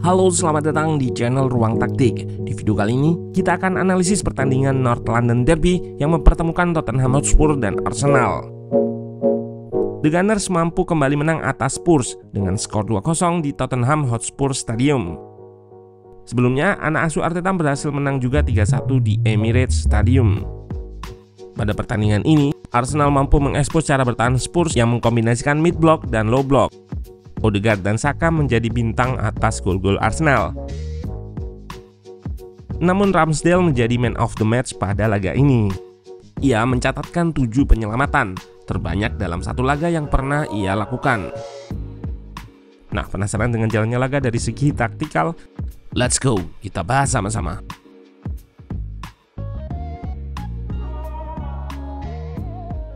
Halo, selamat datang di channel Ruang Taktik. Di video kali ini, kita akan analisis pertandingan North London Derby yang mempertemukan Tottenham Hotspur dan Arsenal. The Gunners mampu kembali menang atas Spurs dengan skor 2-0 di Tottenham Hotspur Stadium. Sebelumnya, anak asuh Arteta berhasil menang juga 3-1 di Emirates Stadium. Pada pertandingan ini, Arsenal mampu mengekspos cara bertahan Spurs yang mengkombinasikan mid block dan low block. Odegaard dan Saka menjadi bintang atas gol-gol Arsenal. Namun Ramsdale menjadi man of the match pada laga ini. Ia mencatatkan 7 penyelamatan, terbanyak dalam satu laga yang pernah ia lakukan. Nah, penasaran dengan jalannya laga dari segi taktikal? Let's go, kita bahas sama-sama.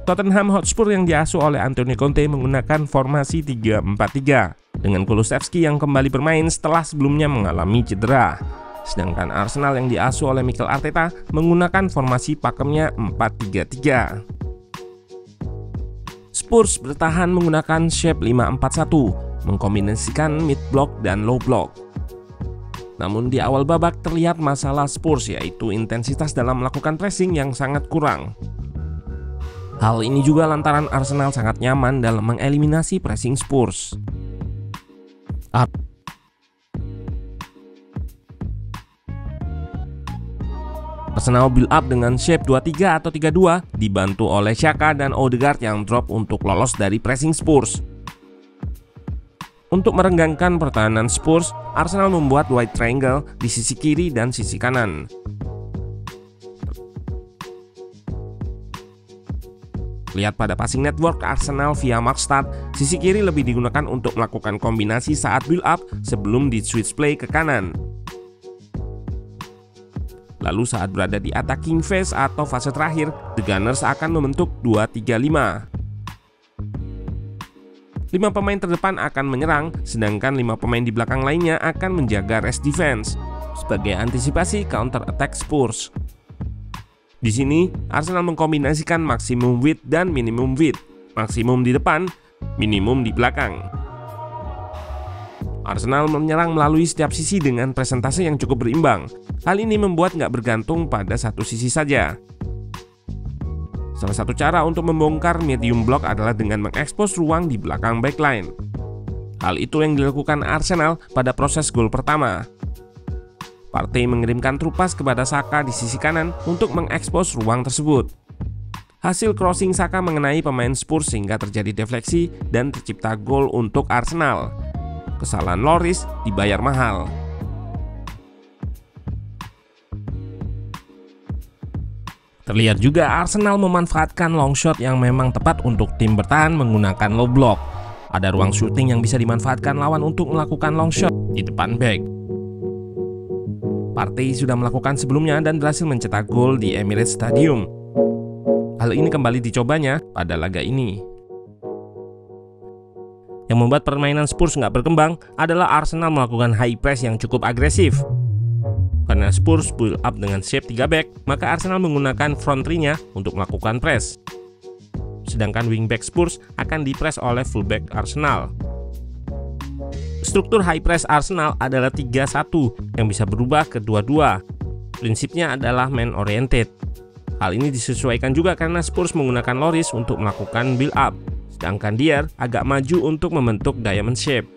Tottenham Hotspur yang diasuh oleh Antonio Conte menggunakan formasi 3-4-3 dengan Kulusevski yang kembali bermain setelah sebelumnya mengalami cedera. Sedangkan Arsenal yang diasuh oleh Mikel Arteta menggunakan formasi pakemnya 4-3-3. Spurs bertahan menggunakan shape 5-4-1, mengkombinasikan mid block dan low block. Namun di awal babak terlihat masalah Spurs, yaitu intensitas dalam melakukan pressing yang sangat kurang. Hal ini juga lantaran Arsenal sangat nyaman dalam mengeliminasi pressing Spurs. Arsenal build up dengan shape 2-3 atau 3-2 dibantu oleh Xhaka dan Odegaard yang drop untuk lolos dari pressing Spurs. Untuk merenggangkan pertahanan Spurs, Arsenal membuat wide triangle di sisi kiri dan sisi kanan. Lihat pada passing network Arsenal via mark start, sisi kiri lebih digunakan untuk melakukan kombinasi saat build up sebelum di switch play ke kanan. Lalu saat berada di attacking phase atau fase terakhir, The Gunners akan membentuk 2-3-5. 5 pemain terdepan akan menyerang, sedangkan 5 pemain di belakang lainnya akan menjaga rest defense sebagai antisipasi counter attack Spurs. Di sini, Arsenal mengkombinasikan maksimum width dan minimum width, maksimum di depan, minimum di belakang. Arsenal menyerang melalui setiap sisi dengan presentase yang cukup berimbang. Hal ini membuat nggak bergantung pada satu sisi saja. Salah satu cara untuk membongkar medium block adalah dengan mengekspos ruang di belakang backline. Hal itu yang dilakukan Arsenal pada proses gol pertama. Partey mengirimkan trupas kepada Saka di sisi kanan untuk mengekspos ruang tersebut. Hasil crossing Saka mengenai pemain Spurs sehingga terjadi defleksi dan tercipta gol untuk Arsenal. Kesalahan Lloris dibayar mahal. Terlihat juga Arsenal memanfaatkan long shot yang memang tepat untuk tim bertahan menggunakan low block. Ada ruang shooting yang bisa dimanfaatkan lawan untuk melakukan long shot di depan back. Partey sudah melakukan sebelumnya dan berhasil mencetak gol di Emirates Stadium. Hal ini kembali dicobanya pada laga ini. Yang membuat permainan Spurs nggak berkembang adalah Arsenal melakukan high press yang cukup agresif. Karena Spurs build up dengan shape 3 back, maka Arsenal menggunakan front 3-nya untuk melakukan press. Sedangkan wingback Spurs akan dipress oleh fullback Arsenal. Struktur high press Arsenal adalah 3-1 yang bisa berubah ke 2-2. Prinsipnya adalah man oriented. Hal ini disesuaikan juga karena Spurs menggunakan Lloris untuk melakukan build up, sedangkan Dier agak maju untuk membentuk diamond shape.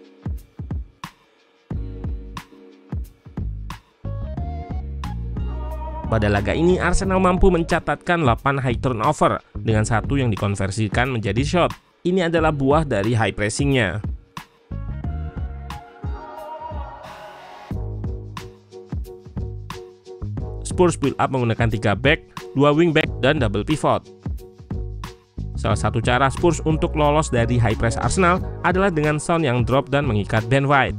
Pada laga ini Arsenal mampu mencatatkan 8 high turnover dengan 1 yang dikonversikan menjadi shot. Ini adalah buah dari high pressingnya. Spurs build up menggunakan 3 back, 2 wing back, dan double pivot. Salah satu cara Spurs untuk lolos dari high press Arsenal adalah dengan Son yang drop dan mengikat Ben White.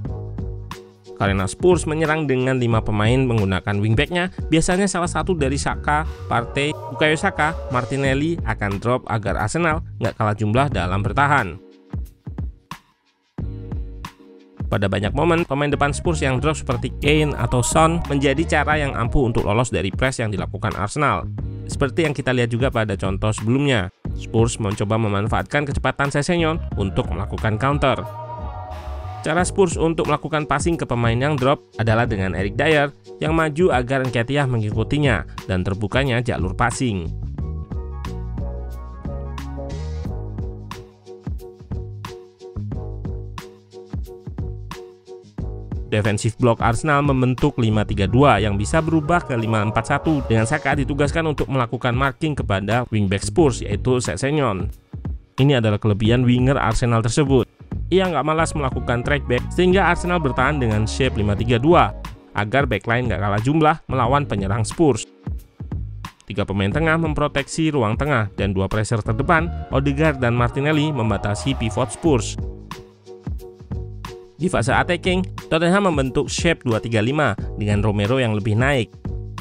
Karena Spurs menyerang dengan 5 pemain menggunakan wingbacknya, biasanya salah satu dari Saka, Partey, Bukayo Saka, Martinelli akan drop agar Arsenal nggak kalah jumlah dalam bertahan. Pada banyak momen, pemain depan Spurs yang drop seperti Kane atau Son menjadi cara yang ampuh untuk lolos dari press yang dilakukan Arsenal. Seperti yang kita lihat juga pada contoh sebelumnya, Spurs mencoba memanfaatkan kecepatan Sessegnon untuk melakukan counter. Cara Spurs untuk melakukan passing ke pemain yang drop adalah dengan Eric Dier yang maju agar Nketiah mengikutinya dan terbukanya jalur passing. Defensive block Arsenal membentuk 5-3-2 yang bisa berubah ke 5-4-1 dengan Saka ditugaskan untuk melakukan marking kepada wingback Spurs yaitu Sessegnon. Ini adalah kelebihan winger Arsenal tersebut. Ia nggak malas melakukan track back sehingga Arsenal bertahan dengan shape 5-3-2 agar backline nggak kalah jumlah melawan penyerang Spurs. 3 pemain tengah memproteksi ruang tengah dan 2 pressure terdepan, Odegaard dan Martinelli membatasi pivot Spurs. Di fase attacking, Tottenham membentuk shape 2-3-5 dengan Romero yang lebih naik.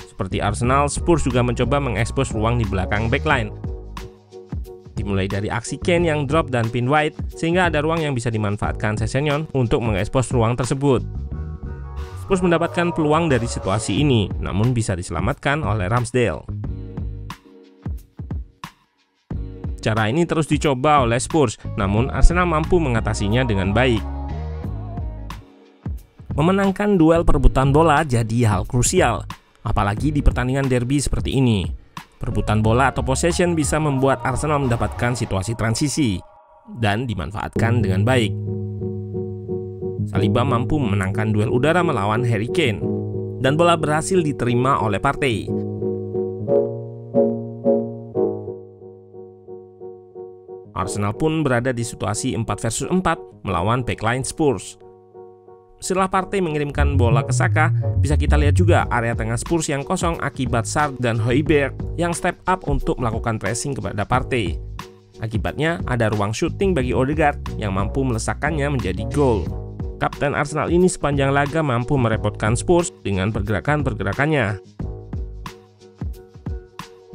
Seperti Arsenal, Spurs juga mencoba mengekspos ruang di belakang backline. Dimulai dari aksi Kane yang drop dan pin wide, sehingga ada ruang yang bisa dimanfaatkan Sessegnon untuk mengekspos ruang tersebut. Spurs mendapatkan peluang dari situasi ini, namun bisa diselamatkan oleh Ramsdale. Cara ini terus dicoba oleh Spurs, namun Arsenal mampu mengatasinya dengan baik. Memenangkan duel perebutan bola jadi hal krusial, apalagi di pertandingan derby seperti ini. Perebutan bola atau possession bisa membuat Arsenal mendapatkan situasi transisi dan dimanfaatkan dengan baik. Saliba mampu memenangkan duel udara melawan Harry Kane, dan bola berhasil diterima oleh Partey. Arsenal pun berada di situasi 4 versus 4 melawan backline Spurs. Setelah Partey mengirimkan bola ke Saka, bisa kita lihat juga area tengah Spurs yang kosong akibat Sarr dan Højbjerg yang step up untuk melakukan pressing kepada Partey. Akibatnya ada ruang shooting bagi Odegaard yang mampu melesakkannya menjadi gol. Kapten Arsenal ini sepanjang laga mampu merepotkan Spurs dengan pergerakan-pergerakannya.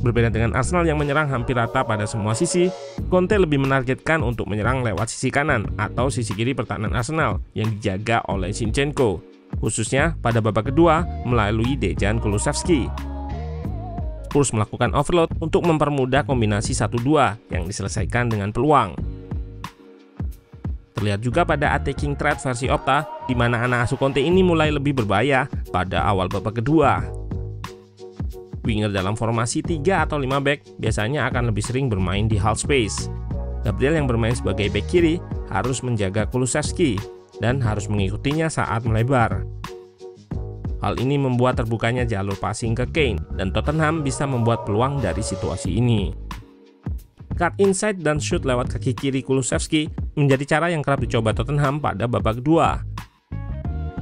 Berbeda dengan Arsenal yang menyerang hampir rata pada semua sisi, Conte lebih menargetkan untuk menyerang lewat sisi kanan atau sisi kiri pertahanan Arsenal yang dijaga oleh Zinchenko, khususnya pada babak kedua melalui Dejan Kulusevski. Spurs melakukan overload untuk mempermudah kombinasi 1-2 yang diselesaikan dengan peluang. Terlihat juga pada attacking threat versi Opta, di mana anak asuh Conte ini mulai lebih berbahaya pada awal babak kedua. Winger dalam formasi 3 atau 5 back biasanya akan lebih sering bermain di half space. Gabriel yang bermain sebagai back kiri harus menjaga Kulusevski dan harus mengikutinya saat melebar. Hal ini membuat terbukanya jalur passing ke Kane dan Tottenham bisa membuat peluang dari situasi ini. Cut inside dan shoot lewat kaki kiri Kulusevski menjadi cara yang kerap dicoba Tottenham pada babak kedua.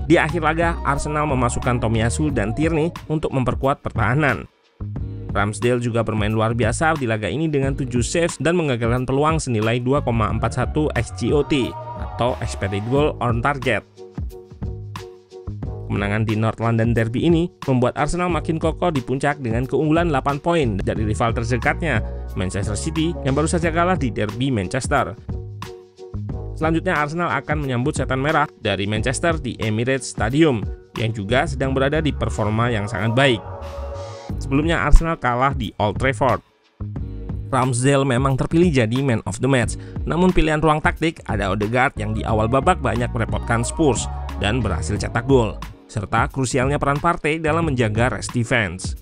Di akhir laga, Arsenal memasukkan Tomiyasu dan Tierney untuk memperkuat pertahanan. Ramsdale juga bermain luar biasa di laga ini dengan 7 saves dan menggagalkan peluang senilai 2,41 XGOT atau expected goal on target. Kemenangan di North London Derby ini membuat Arsenal makin kokoh di puncak dengan keunggulan 8 poin dari rival terdekatnya, Manchester City, yang baru saja kalah di Derby Manchester. Selanjutnya Arsenal akan menyambut setan merah dari Manchester di Emirates Stadium yang juga sedang berada di performa yang sangat baik. Sebelumnya Arsenal kalah di Old Trafford. Ramsdale memang terpilih jadi man of the match, namun pilihan ruang taktik ada Odegaard yang di awal babak banyak merepotkan Spurs dan berhasil cetak gol, serta krusialnya peran Partey dalam menjaga rest defense.